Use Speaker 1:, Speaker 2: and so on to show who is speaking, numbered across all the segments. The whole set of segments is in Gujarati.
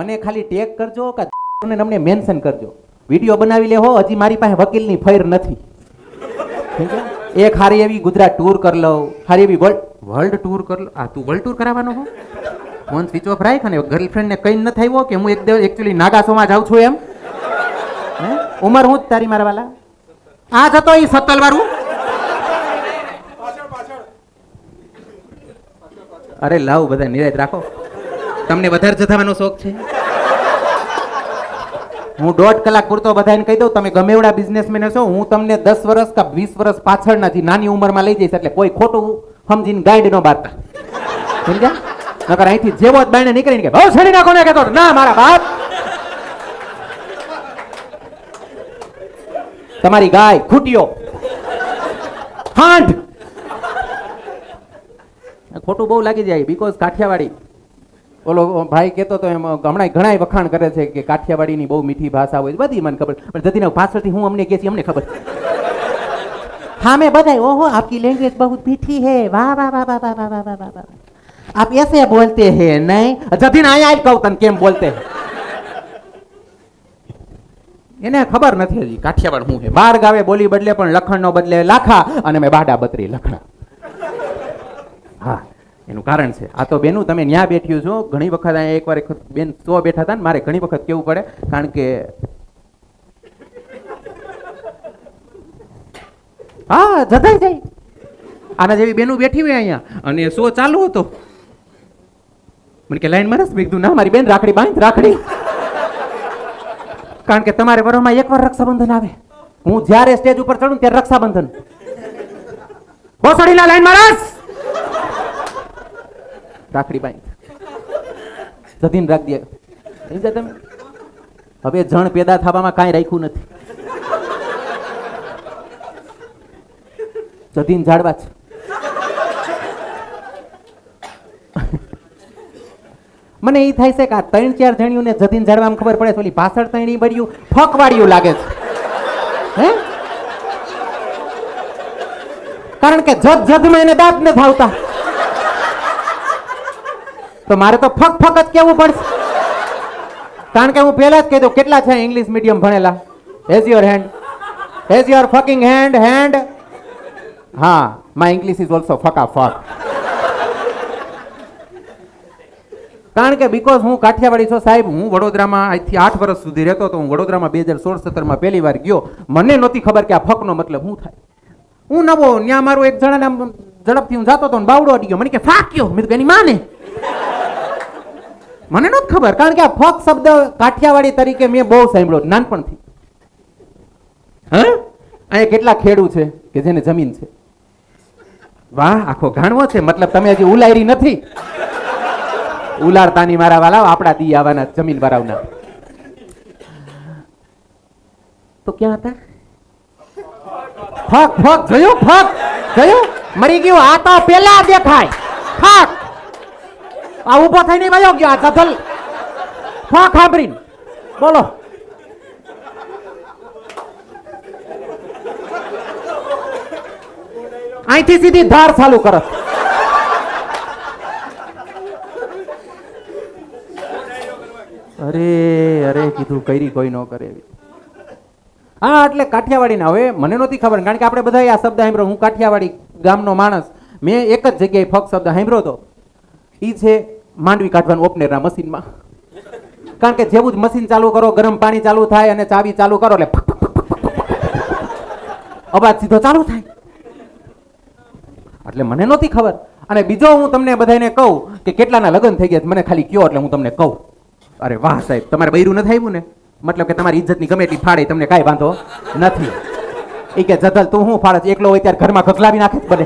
Speaker 1: મને ખાલી ટેગ કરજો કે અમને મેન્શન કરજો. વિડીયો બનાવી લેવો. હજી મારી પાસે વકીલની ફૈર નથી. એક હારી એવી ગુજરાત ટૂર કરી લઉં, હારી એવી વર્લ્ડ ટૂર કરી લઉં. આ તું વર્લ્ડ ટૂર કરાવવાનો હો? ફોન સ્વિચ ઓફ રાખ અને ગર્લફ્રેન્ડને કઈ ન થાય કે હું એકચ્યુઅલી નાગાસોમાં જાઉં છું એમ. ઉંમર હું જ તારી મારા વાલા? આ જતો ઈ સત્તલ વાળું. અરે લાવ બધા નિરાત રાખો. તમને વધારે જથાવાનો શોખ છે? હું 1.5 કલાક પૂરતો બધાને કહી દઉં, તમે ગમે એવડા બિઝનેસમેન છો, હું તમને 10 વર્ષ કે 20 વર્ષ પાછળના જે નાની ઉંમરમાં લઈ જઈશ, એટલે કોઈ ખોટું સમજીને ગાઈડ ન બારતા. સમજ્યા? નકર અહીંથી જેવો જ બાયણે નીકળીને કે બહુ છડી નાખો ને કહેતો ના મારા બાપ. તમારી ગાય ખૂટ્યો હાંડ ખોટું બહુ લાગી જાય. બીકોઝ કાઠિયાવાડી ઓલો ભાઈ કહેતો તો એમ હમણાં ઘણા વખાણ કરે છે કે કાઠિયાવાડીની બહુ મીઠી ભાષા હોય. બધી મને ખબર, પણ જતીને પાછળથી હું અમને કહે છે અમને ખબર. હા મેં બધાય ઓહો આપકી લેંગ્વેજ બહુ મીઠી હે, વાહ વાહ વાહ વાહ વાહ વાહ વાહ વાહ, આપ ऐसे बोलते हैं नहीं. જતીને અહીંયા જ કહું તને કેમ બોલતે. એને ખબર નથી હજી કાઠિયાવાડ શું છે. 12 ગાવે બોલી બદલે પણ લખણ નો બદલે લાખા, અને મેં બાડા બત્રી લખણા. હા એનું કારણ છે. આ તો બેનું તમે ન્યા બેઠ્યું છો. ઘણી વખત અહીંયા એકવાર બેન 100 બેઠા હતા ને મારે ઘણી વખત કેવું પડે, કારણ કે હા જતાઈ જાય. આના જેવી બેનું બેઠી હોય અહીંયા અને 100 ચાલુ હતો. મને કે લાઈન મારસ? મેં કીધું ના મારી બેન રાખડી બાંધ રાખડી. કારણ કે તમારે વરોમાં એકવાર રક્ષાબંધન આવે. હું જ્યારે સ્ટેજ ઉપર ચડું ત્યારે રક્ષાબંધન. ભોસડીના લાઈન મારસ રાખડી બાંધ જતીન રાખ દે. તમે હવે જણ પેદા થવામાં કાંઈ રાખ્યું નથી. જતીન ઝાડવા છે. મને એ થાય છે કે આ 3-4 જણીઓને જતીન ઝાડવામાં ખબર પડે છે. ઓલી પાછળ તણી બળ્યું ફકવાડિયું લાગે છે. હે કારણ કે જદમાં એને દાંત ન થાવતા, તો મારે તો ફક ફક જ કેવું પડશે. કારણ કે હું પહેલા જ કહી દઉં કેટલા છે ઇંગ્લિશ મીડિયમ ભણેલા. Has your hand, has your fucking hand. Hand હા માય ઇંગ્લિશ ઇઝ ઓલ્સો ફકા ફક. કારણ કે બીકોઝ હું કાઠિયાવાડી છું સાહેબ. હું વડોદરામાં આજથી 8 વર્ષ સુધી રહેતો હતો. હું વડોદરામાં 2016-17 પહેલી વાર ગયો. મને નહોતી ખબર કે આ ફકનો મતલબ શું થાય. હું નવો ત્યાં મારું એક જણાને ઝડપથી હું જતો હતો ને બાવડો અડી ગયો. મને કે ફાક્યો. મેં એની માને મને નહોતી ખબર. કારણ કે આ ફક શબ્દ કાઠિયાવાડી તરીકે મેં બહુ સાંભળ્યો નાનપણથી. હા અહીંયા કેટલા ખેડૂત છે કે જેને જમીન છે. વાહ આખો ઘાણવો છે. મતલબ તમે હજી ઉલાયરી નથી. ઉલારતાની મારા વાલા આપણા દી આવવાના જમીન ભરાવના. તો ક્યાં હતા? ફક ફક જોયું? ફક જોયું? મરી ગયું. આ તો પેલા દેખાય. ફક આ ઉભો થઈને વયો ગયો. આ જધલ ફક સાંભળીને બોલો. અહીંથી સીધી ધાર ચાલુ કરો. અરે અરે કીધું કરી કોઈ ન કરે. હા એટલે કાઠિયાવાડી ના. હવે મને નહોતી ખબર કારણ કે આપણે બધા આ શબ્દ સાંભળ્યો. હું કાઠિયાવાડી ગામનો માણસ. મેં એક જ જગ્યાએ ફક શબ્દ સાંભળ્યો હતો. એ છે માંડવી કાઢવાનું ઓપનેરના મશીનમાં. કારણ કે જેવું જ મશીન ચાલુ કરો, ગરમ પાણી ચાલુ થાય અને ચાવી ચાલુ કરો એટલે અવાજ સીધો ચાલુ થાય. એટલે મને નહોતી ખબર. અને બીજો હું તમને બધાને કહું કે કેટલાના લગ્ન થઈ ગયા મને ખાલી કયો એટલે હું તમને કહું. અરે વાહ સાહેબ તમારે બૈરું નથી આવ્યું ને, મતલબ કે તમારી ઇજ્જતની ગમે એટલી ફાડે તમને કાંઈ વાંધો નથી. એ કે જધલ તું શું ફાડે? એકલો હોય ત્યારે ઘરમાં ગગલાવી નાખે જ બધે.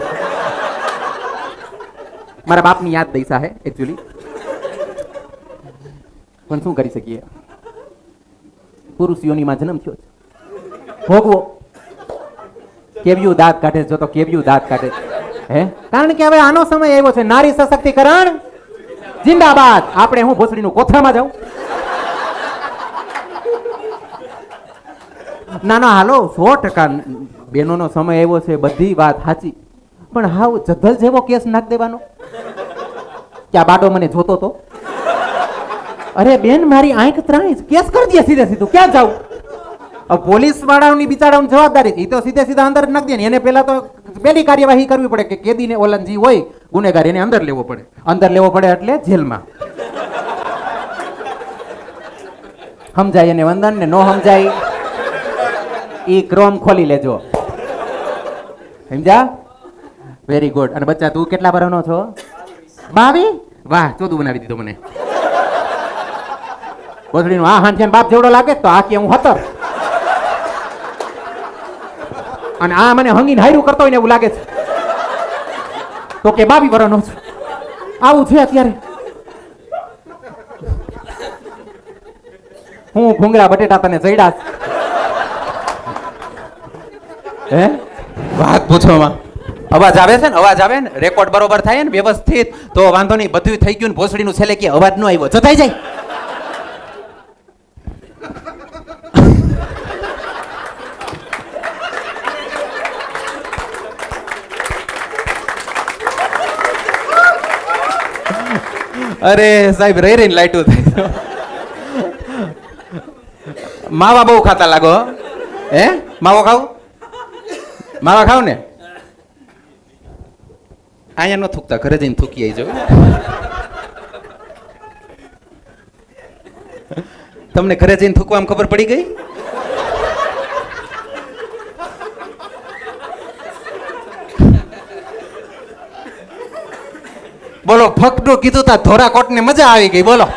Speaker 1: મારા બાપની યાદ દઈશા હે એકચ્યુઅલી, પણ શું કરી શકીએ. પુરુષ યોનીમાં જન્મ થયો છે. ભોગવો. કેવ્યું દાંત કાઢે જો તો કેવ્યું દાંત કાઢે હે. કારણ કે હવે આનો સમય આવ્યો છે. નારી સશક્તિકરણ જિંદાબાદ. આપણે હું ભોસડીનું કોથળામાં જાઉં? ના ના હાલો 100% બેનોનો સમય આવ્યો છે. બધી વાત સાચી. પણ હાવ જધલ જેવો કેસ નાખ દેવાનો કે આ બાડો મને જોતો તો અરે બેન મારી આંખ ત્રાણી કેસ કરી દે સીધે સીધું ક્યાં જાવ પોલીસ વાળાની બિચારાઓની જવાબદારી એ તો સીધે સીધા અંદર જ નાખી દે ને એને પહેલા તો પેલી કાર્યવાહી કરવી પડે કે કેદીને ઓલન જે હોય ગુનેગાર એને અંદર લેવો પડે એટલે જેલમાં સમજાય એને વંદન ને નો સમજાય ઈ ક્રોમ ખોલી લેજો સમજા વેરી ગુડ અને બચ્ચા તું કેટલા વર્ષનો છો 22 વાહ 14 બનાવી દીધો મને બોસડીનો આ હાંઠિયાનો બાપ જેવડો લાગે તો આ કે હું 17 અને આ મને હંગીને હાયરું કરતો હોય ને એવું લાગે છે તો કે 22 વર્ષનો છું આવું છે અત્યારે હું ભૂંગળા બટેટા તને જઈડા હે વાત પૂછવામાં અવાજ આવે છે ને અવાજ આવે ને રેકોર્ડ બરોબર થાય ને વ્યવસ્થિત તો વાંધો નહીં બધું થઈ ગયું ને ભોસડીનું છેલ્લે કે અવાજ ન આવ્યો જતાઈ જાય અરે સાહેબ રહી રહીને લાઈટું થાય માવા બહુ ખાતા લાગો હે માવો ખાવ માવા ખાવ ને અહીંયા ન થૂકતા ઘરે જઈને થૂકી આવી જાવ તમને ઘરે જઈને થૂકવામાં ખબર પડી ગઈ બોલો ફકડું કીધું તા ધોરા કોટ ને મજા આવી ગઈ બોલો